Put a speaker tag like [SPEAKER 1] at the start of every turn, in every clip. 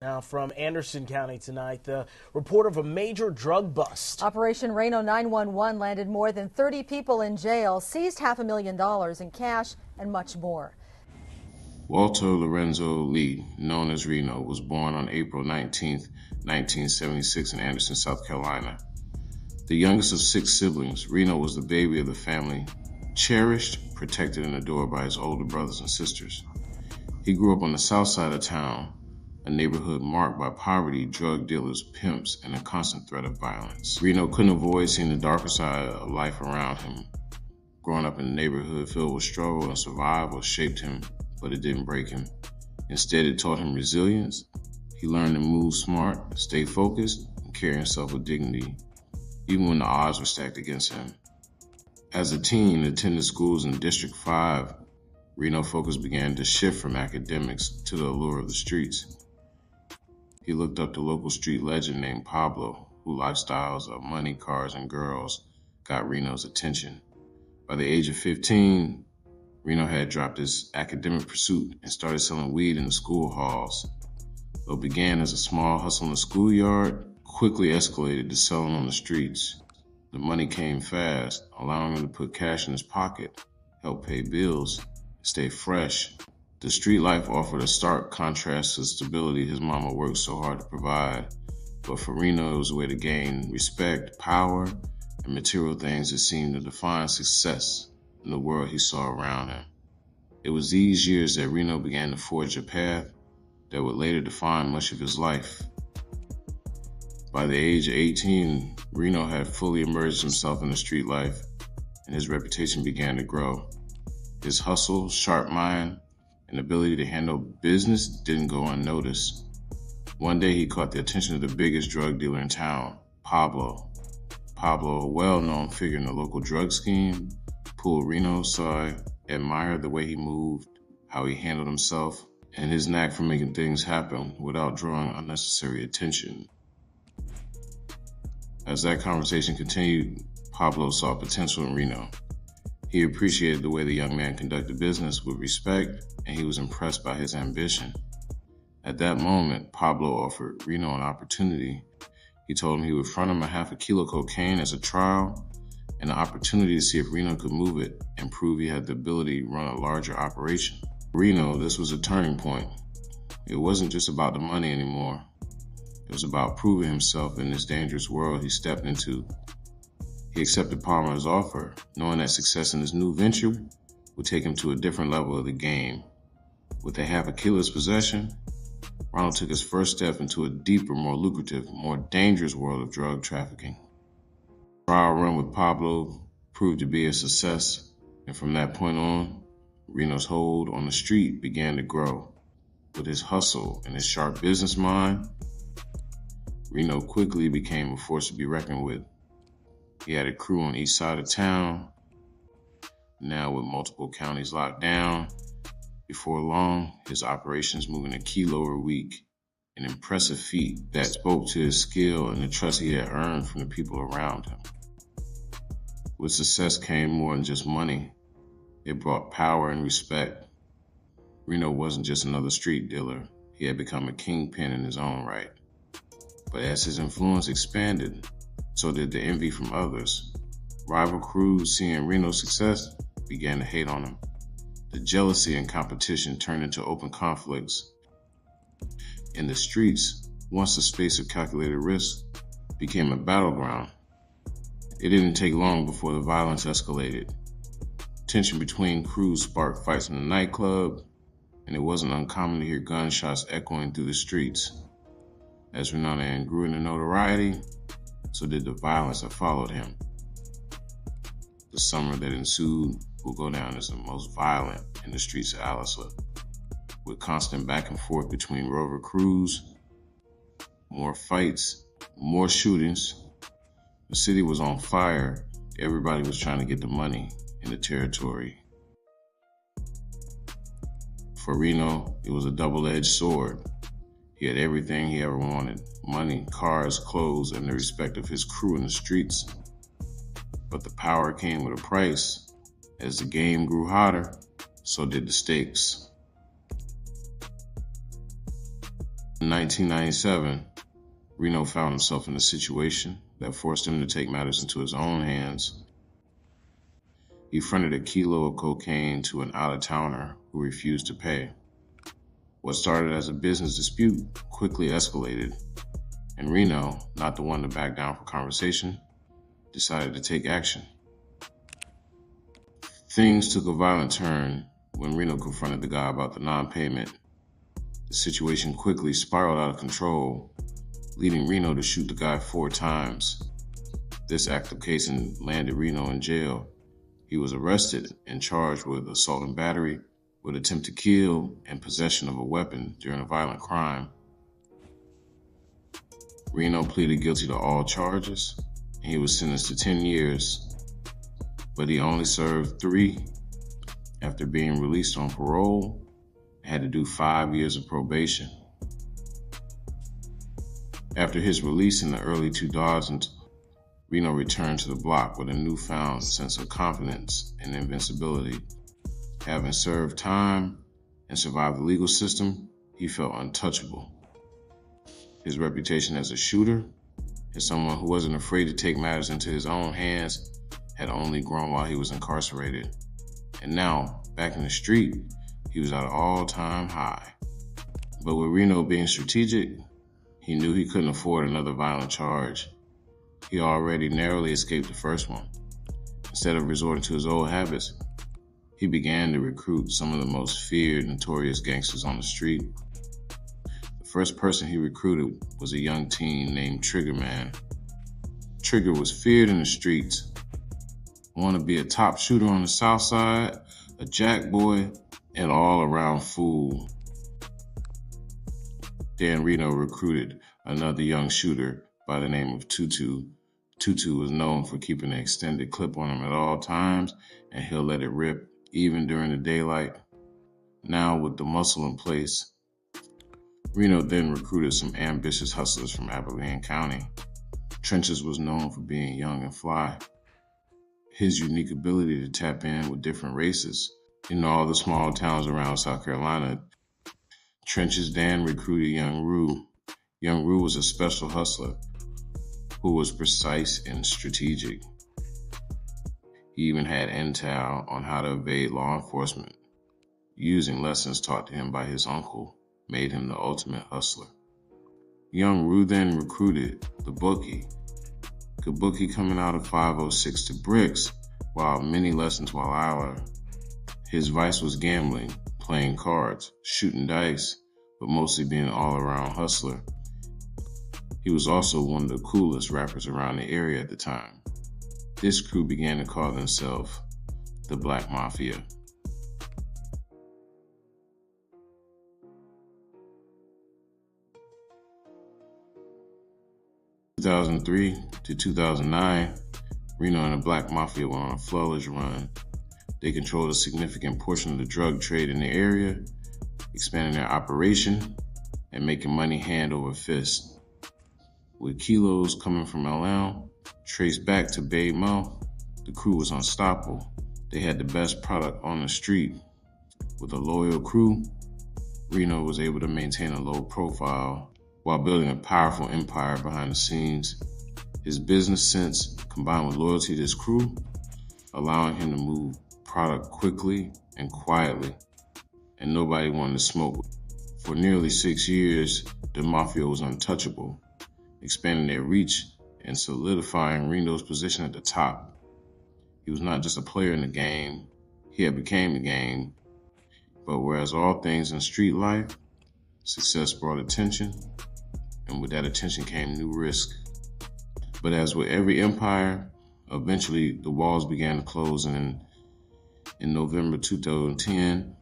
[SPEAKER 1] Now from Anderson County tonight, the report of a major drug bust.
[SPEAKER 2] Operation Reno 911 landed more than 30 people in jail, seized $500,000 in cash and much more.
[SPEAKER 3] Walter Lorenzo Lee, known as Reno, was born on April 19, 1976 in Anderson, South Carolina. The youngest of 6 siblings, Reno was the baby of the family, cherished, protected, and adored by his older brothers and sisters. He grew up on the south side of town, a neighborhood marked by poverty, drug dealers, pimps, and a constant threat of violence. Reno couldn't avoid seeing the darker side of life around him. Growing up in a neighborhood filled with struggle and survival shaped him, but it didn't break him. Instead, it taught him resilience. He learned to move smart, stay focused, and carry himself with dignity, even when the odds were stacked against him. As a teen, attending schools in District 5, Reno's focus began to shift from academics to the allure of the streets. He looked up to local street legend named Pablo, whose lifestyles of money, cars, and girls got Reno's attention. By the age of 15, Reno had dropped his academic pursuit and started selling weed in the school halls. Though it began as a small hustle in the schoolyard, quickly escalated to selling on the streets. The money came fast, allowing him to put cash in his pocket, help pay bills, stay fresh. The street life offered a stark contrast to the stability his mama worked so hard to provide. But for Reno, it was a way to gain respect, power, and material things that seemed to define success in the world he saw around him. It was these years that Reno began to forge a path that would later define much of his life. By the age of 18, Reno had fully immersed himself in the street life, and his reputation began to grow. His hustle, sharp mind, and ability to handle business didn't go unnoticed. One day he caught the attention of the biggest drug dealer in town, Pablo. Pablo, a well-known figure in the local drug scheme, pulled Reno aside, admired the way he moved, how he handled himself, and his knack for making things happen without drawing unnecessary attention. As that conversation continued, Pablo saw potential in Reno. He appreciated the way the young man conducted business with respect, and he was impressed by his ambition. At that moment, Pablo offered Reno an opportunity. He told him he would front him a half a kilo cocaine as a trial, and an opportunity to see if Reno could move it and prove he had the ability to run a larger operation. For Reno, this was a turning point. It wasn't just about the money anymore. It was about proving himself in this dangerous world he stepped into. He accepted Palmer's offer, knowing that success in his new venture would take him to a different level of the game. With a half a kilo's possession, Ronald took his first step into a deeper, more lucrative, more dangerous world of drug trafficking. The trial run with Pablo proved to be a success, and from that point on, Reno's hold on the street began to grow. With his hustle and his sharp business mind, Reno quickly became a force to be reckoned with. He had a crew on each side of town. Now with multiple counties locked down, before long, his operations moving a kilo a week, an impressive feat that spoke to his skill and the trust he had earned from the people around him. With success came more than just money. It brought power and respect. Reno wasn't just another street dealer. He had become a kingpin in his own right. But as his influence expanded, so did the envy from others. Rival crews, seeing Reno's success, began to hate on him. The jealousy and competition turned into open conflicts. In the streets, once a space of calculated risk became a battleground. It didn't take long before the violence escalated. Tension between crews sparked fights in the nightclub, and it wasn't uncommon to hear gunshots echoing through the streets. As Reno grew in notoriety, so did the violence that followed him. The summer that ensued will go down as the most violent in the streets of Allison, with constant back and forth between rover crews, more fights, more shootings. The city was on fire. Everybody was trying to get the money in the territory. For Reno, it was a double-edged sword. He had everything he ever wanted: money, cars, clothes, and the respect of his crew in the streets. But the power came with a price. As the game grew hotter, so did the stakes. In 1997, Reno found himself in a situation that forced him to take matters into his own hands. He fronted a kilo of cocaine to an out-of-towner who refused to pay. What started as a business dispute quickly escalated, and Reno, not the one to back down for conversation, decided to take action. Things took a violent turn when Reno confronted the guy about the non-payment. The situation quickly spiraled out of control, leading Reno to shoot the guy 4 times. This act of casing landed Reno in jail. He was arrested and charged with assault and battery, with attempt to kill, and possession of a weapon during a violent crime. Reno pleaded guilty to all charges, and he was sentenced to 10 years, but he only served 3 after being released on parole and had to do 5 years of probation. After his release in the early 2000s, Reno returned to the block with a newfound sense of confidence and invincibility. Having served time and survived the legal system, he felt untouchable. His reputation as a shooter, as someone who wasn't afraid to take matters into his own hands, had only grown while he was incarcerated. And now, back in the street, he was at an all-time high. But with Reno being strategic, he knew he couldn't afford another violent charge. He already narrowly escaped the first one. Instead of resorting to his old habits, he began to recruit some of the most feared, notorious gangsters on the street. The first person he recruited was a young teen named Trigger Man. Trigger was feared in the streets, wanted to be a top shooter on the south side, a jack boy, and all-around fool. Then Reno recruited another young shooter by the name of Tutu. Tutu was known for keeping an extended clip on him at all times, and he'll let it rip even during the daylight. Now with the muscle in place, Reno then recruited some ambitious hustlers from Abilene County. Trenches was known for being young and fly. His unique ability to tap in with different races in all the small towns around South Carolina. Trenches then recruited Young Rue. Young Rue was a special hustler who was precise and strategic. He even had intel on how to evade law enforcement. Using lessons taught to him by his uncle made him the ultimate hustler. Young Rue then recruited the Bookie. The Bookie coming out of 506 to bricks, while many lessons while hour. His vice was gambling, playing cards, shooting dice, but mostly being an all-around hustler. He was also one of the coolest rappers around the area at the time. This crew began to call themselves the Black Mafia. In 2003 to 2009, Reno and the Black Mafia were on a flawless run. They controlled a significant portion of the drug trade in the area, expanding their operation and making money hand over fist. With kilos coming from LM, traced back to Bay Mouth, the crew was unstoppable. They had the best product on the street. With a loyal crew, Reno was able to maintain a low profile while building a powerful empire behind the scenes. His business sense, combined with loyalty to his crew, allowing him to move product quickly and quietly, and nobody wanted to smoke. For nearly 6 years, the Mafia was untouchable, expanding their reach and solidifying Reno's position at the top. He was not just a player in the game, he had become the game. But whereas all things in street life, success brought attention, and with that attention came new risk. But as with every empire, eventually the walls began to close, and in November 2010,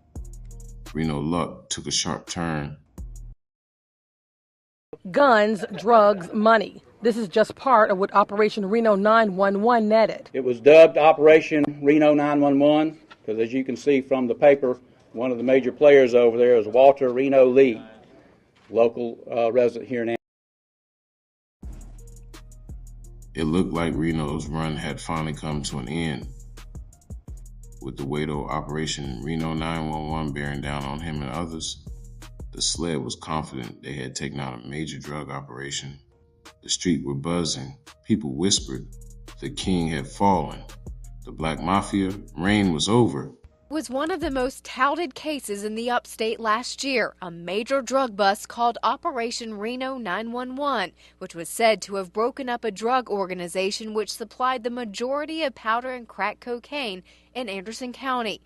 [SPEAKER 3] Reno luck took a sharp turn.
[SPEAKER 4] Guns, drugs, money. This is just part of what Operation Reno 911 netted.
[SPEAKER 5] It was dubbed Operation Reno 911 because, as you can see from the paper, one of the major players over there is Walter Reno Lee, local resident here in Ann.
[SPEAKER 3] It looked like Reno's run had finally come to an end, with the weight of Operation Reno 911 bearing down on him and others. The sled was confident they had taken out a major drug operation. The streets were buzzing. People whispered, the king had fallen. The Black Mafia reign was over.
[SPEAKER 6] Was one of the most touted cases in the upstate last year, a major drug bust called Operation Reno 911, which was said to have broken up a drug organization which supplied the majority of powder and crack cocaine in Anderson County.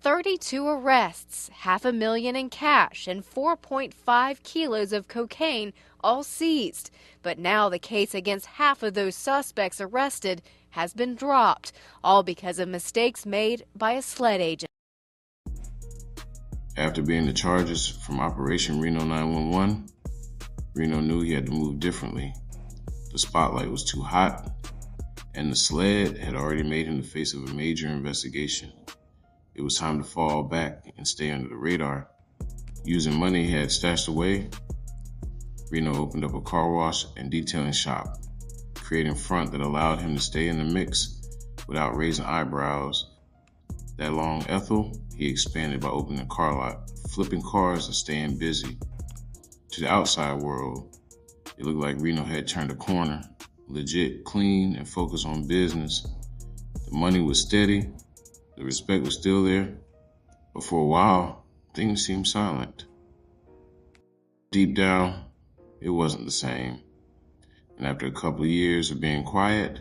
[SPEAKER 6] 32 arrests, $500,000 in cash, and 4.5 kilos of cocaine all seized. But now the case against half of those suspects arrested has been dropped, all because of mistakes made by a sled agent.
[SPEAKER 3] After being the charges from Operation Reno 911, Reno knew he had to move differently. The spotlight was too hot, and the sled had already made him the face of a major investigation. It was time to fall back and stay under the radar. Using money he had stashed away, Reno opened up a car wash and detailing shop, creating front that allowed him to stay in the mix without raising eyebrows. That long Ethel, he expanded by opening a car lot, flipping cars and staying busy. To the outside world, it looked like Reno had turned a corner, legit, clean, and focused on business. The money was steady, the respect was still there, but for a while, things seemed silent. Deep down, it wasn't the same. And after a couple of years of being quiet,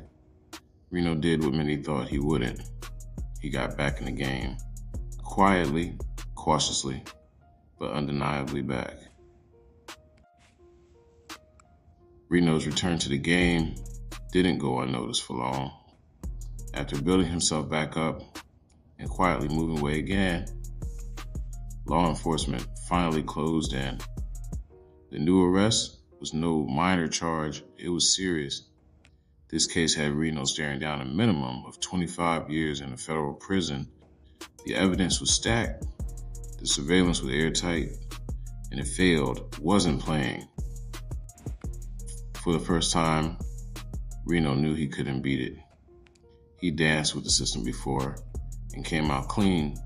[SPEAKER 3] Reno did what many thought he wouldn't. He got back in the game. Quietly, cautiously, but undeniably back. Reno's return to the game didn't go unnoticed for long. After building himself back up and quietly moving away again, law enforcement finally closed in. The new arrest was no minor charge, it was serious. This case had Reno staring down a minimum of 25 years in a federal prison. The evidence was stacked, the surveillance was airtight, and it wasn't playing. For the first time, Reno knew he couldn't beat it. He danced with the system before and came out clean,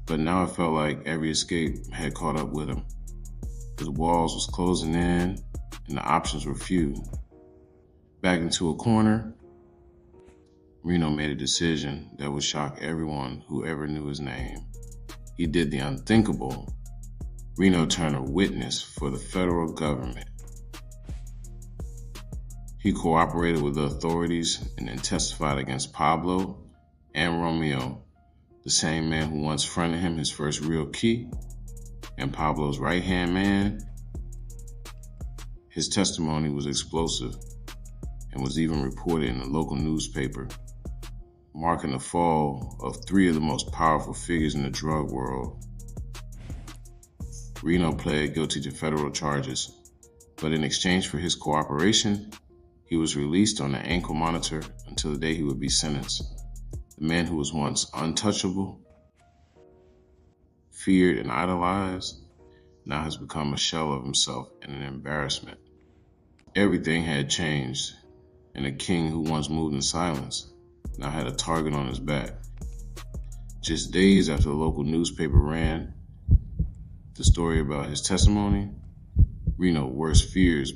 [SPEAKER 3] but now it felt like every escape had caught up with him. The walls was closing in and the options were few. Back into a corner, Reno made a decision that would shock everyone who ever knew his name. He did the unthinkable. Reno turned a witness for the federal government. He cooperated with the authorities and then testified against Pablo and Romeo, the same man who once fronted him his first real key, and Pablo's right-hand man. His testimony was explosive and was even reported in the local newspaper, marking the fall of three of the most powerful figures in the drug world. Reno pled guilty to federal charges, but in exchange for his cooperation, he was released on an ankle monitor until the day he would be sentenced. The man who was once untouchable, feared and idolized, now has become a shell of himself and an embarrassment. Everything had changed, and the king who once moved in silence now had a target on his back. Just days after the local newspaper ran the story about his testimony, Reno's worst fears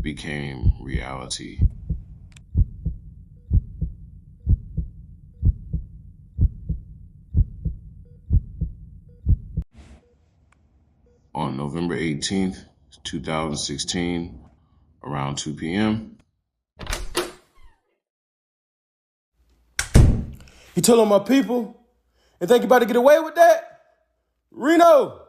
[SPEAKER 3] became reality. On November 18th, 2016, around 2 p.m.
[SPEAKER 7] You telling my people and think you about to get away with that? Reno!